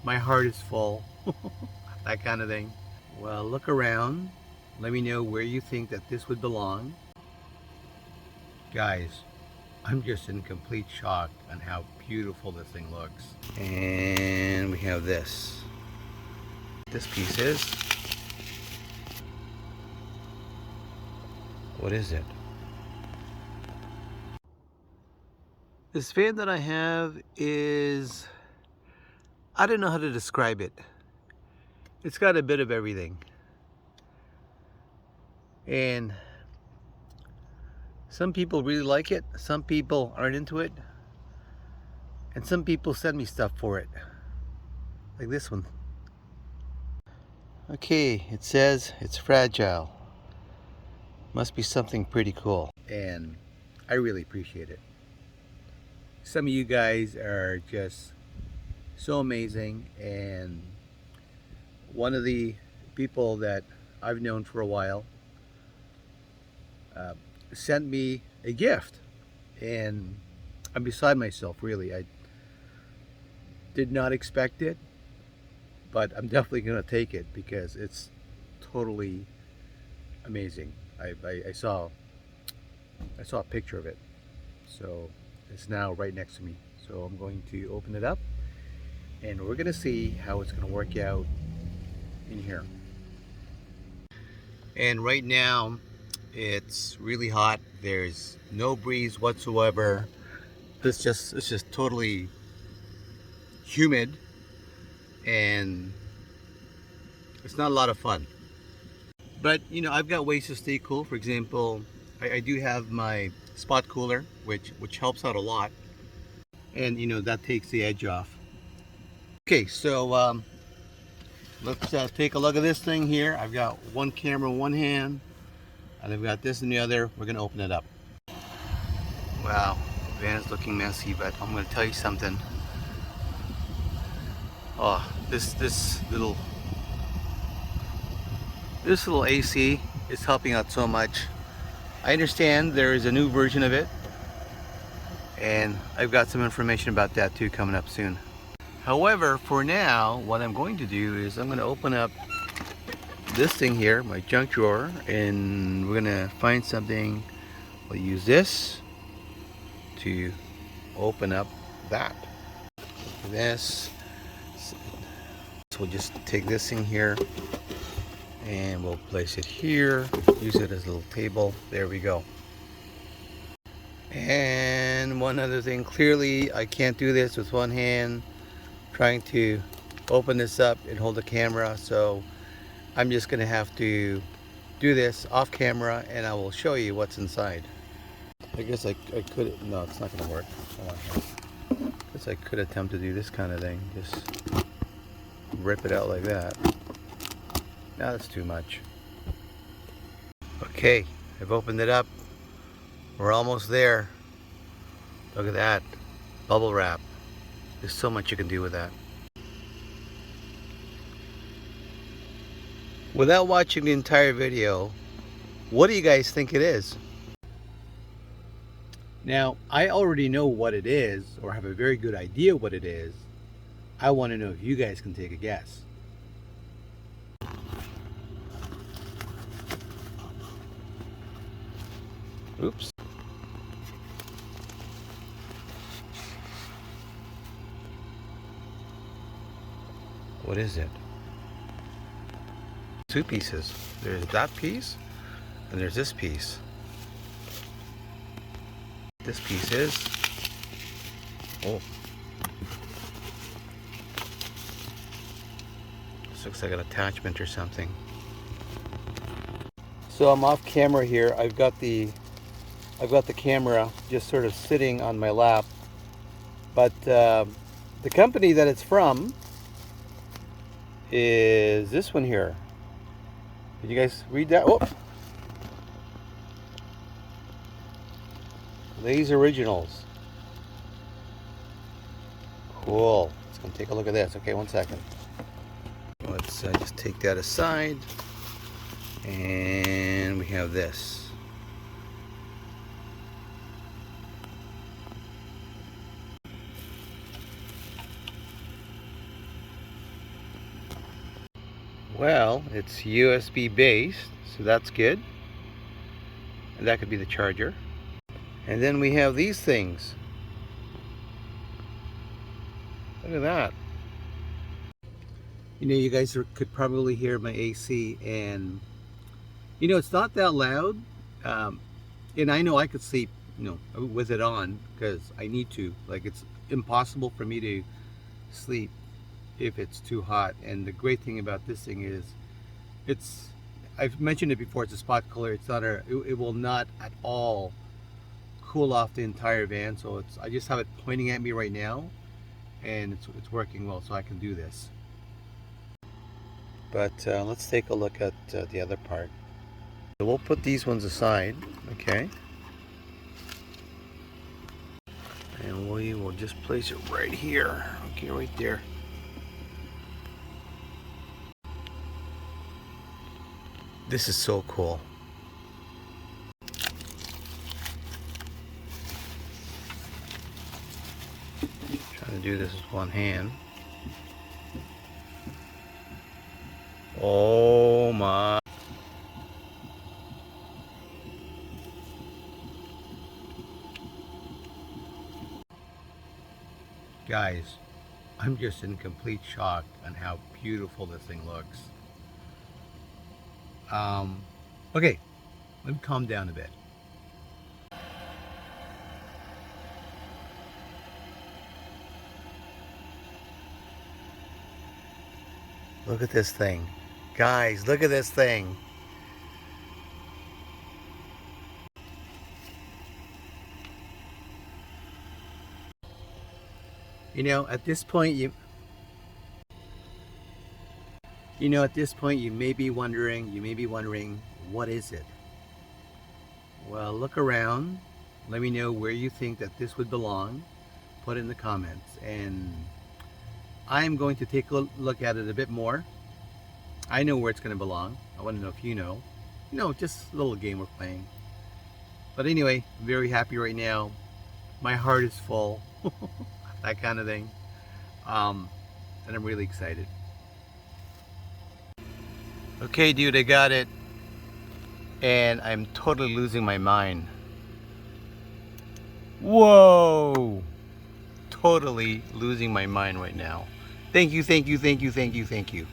my heart is full. That kind of thing. Well, look around. Let me know where you think that this would belong. Guys, I'm just in complete shock on how beautiful this thing looks. And we have this. This piece is. What is it? This fan that I have is, I don't know how to describe it. It's got a bit of everything. And some people really like it, some people aren't into it, and some people send me stuff for it. Like this one. Okay, it says it's fragile. Must be something pretty cool. And I really appreciate it. Some of you guys are just so amazing, and one of the people that I've known for a while sent me a gift, and I'm beside myself, really. I did not expect it, but I'm definitely going to take it because it's totally amazing. I saw a picture of it, so it's now right next to me. So I'm going to open it up, and we're going to see how it's going to work out in here. And right now it's really hot. There's no breeze whatsoever. It's just totally humid, and it's not a lot of fun. But you know, I've got ways to stay cool. For example, I do have my spot cooler, which helps out a lot, and you know, that takes the edge off. Okay, so let's take a look at this thing here. I've got one camera in one hand, and I've got this in the other. We're gonna open it up. Wow, the van is looking messy, but I'm gonna tell you something. Oh, this little AC is helping out so much. I understand there is a new version of it, and I've got some information about that too coming up soon. However, for now, what I'm going to do is I'm going to open up this thing here, my junk drawer, and we're going to find something. We'll use this to open up that. This. So we'll just take this thing here and we'll place it here, use it as a little table. There we go. And one other thing, clearly I can't do this with one hand, trying to open this up and hold the camera, so I'm just gonna have to do this off camera, and I will show you what's inside. I guess I could, no, it's not gonna work. Hold on. I guess I could attempt to do this kind of thing, just rip it out like that. Now that's too much. Okay, I've opened it up. We're almost there. Look at that. Bubble wrap. There's so much you can do with that. Without watching the entire video, what do you guys think it is? Now, I already know what it is, or have a very good idea what it is. I want to know if you guys can take a guess. Oops. What is it? Two pieces. There's that piece, and there's this piece. This piece is, oh, this looks like an attachment or something. So I'm off camera here. I've got the camera just sort of sitting on my lap, but the company that it's from is this one here. Did you guys read that? Oh, Lay's Originals. Cool. Let's go take a look at this. Okay, one second. Let's just take that aside, and we have this. Well, it's USB based, so that's good. And that could be the charger. And then we have these things. Look at that. You know, you guys could probably hear my AC, and you know, it's not that loud. Um, and I know I could sleep, you know, with it on because I need to. Like, it's impossible for me to sleep if it's too hot. And the great thing about this thing is, it's, I've mentioned it before, it's a spot cooler. It's not it will not at all cool off the entire van. So it's, I just have it pointing at me right now, and it's working well, so I can do this. But let's take a look at the other part. So we'll put these ones aside, okay? And we will just place it right here. Okay, right there. This is so cool. Trying to do this with one hand. Oh my. Guys, I'm just in complete shock on how beautiful this thing looks. Okay, let me calm down a bit. Look at this thing. Guys, look at this thing. You know, at this point, you know, at this point, you may be wondering, what is it? Well, look around. Let me know where you think that this would belong. Put it in the comments. And I'm going to take a look at it a bit more. I know where it's going to belong. I want to know if you know. You know, just a little game we're playing. But anyway, I'm very happy right now. My heart is full. That kind of thing. And I'm really excited. Okay, dude, I got it. And I'm totally losing my mind. Whoa! Totally losing my mind right now. Thank you, thank you, thank you, thank you, thank you.